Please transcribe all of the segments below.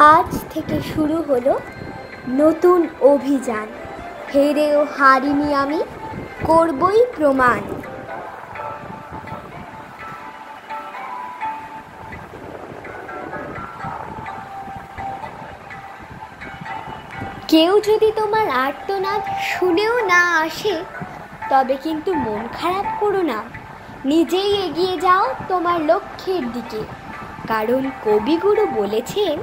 আজ থেকে শুরু হলো নতুন অভিযান। হেরেও হারিনি আমি, করবই প্রমাণ। কেউ যদি তোমার আর্তনাদ শুনেও না আসে, তবে কিন্তু মন খারাপ করো না। নিজেই এগিয়ে যাও তোমার লক্ষ্যের দিকে, কারণ কবিগুরু বলেছেন,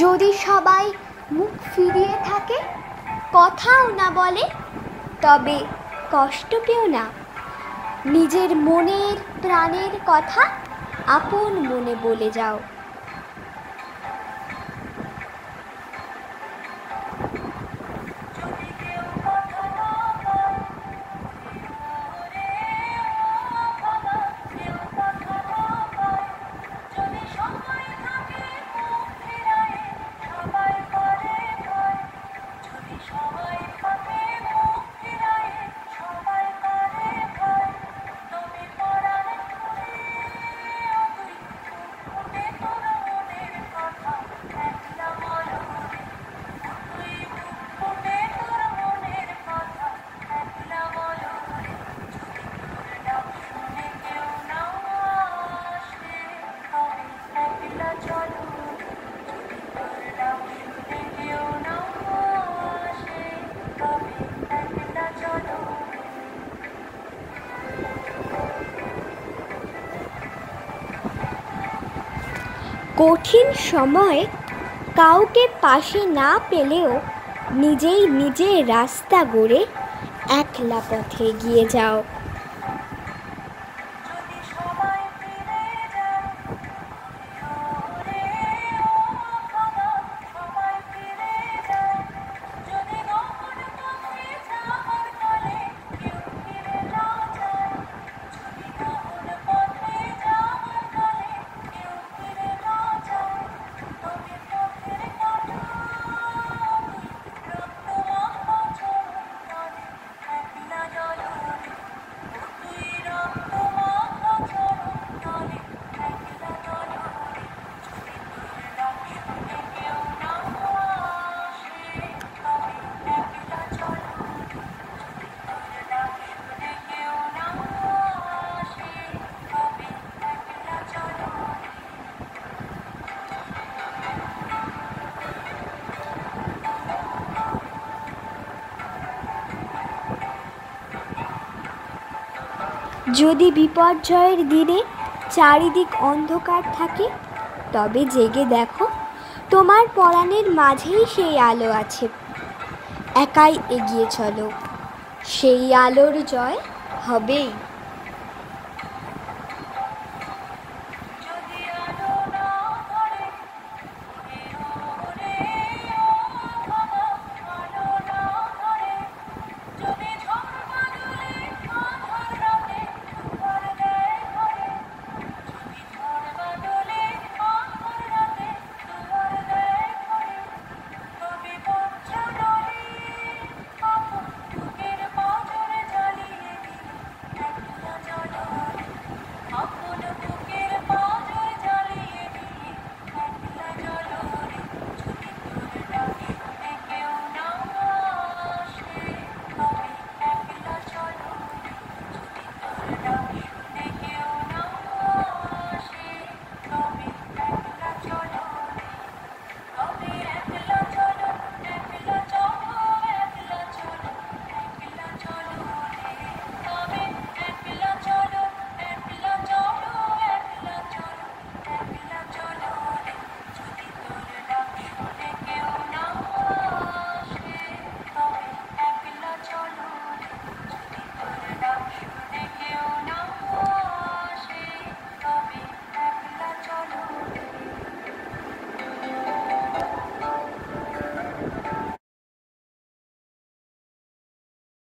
যদি সবাই মুখ ফিরিয়ে থাকে, কথাও না বলে, তবে কষ্ট পেও না। নিজের মনের প্রাণের কথা আপন মনে বলে যাও। কঠিন সময়ে কাউকে পাশে না পেলেও নিজেই নিজের রাস্তা গড়ে একলা পথে এগিয়ে যাও। যদি বিপর্যয়ের দিনে চারিদিক অন্ধকার থাকে, তবে জেগে দেখো তোমার পরাণের মাঝেই সেই আলো আছে। একাই এগিয়ে চলো, সেই আলোর জয় হবেই।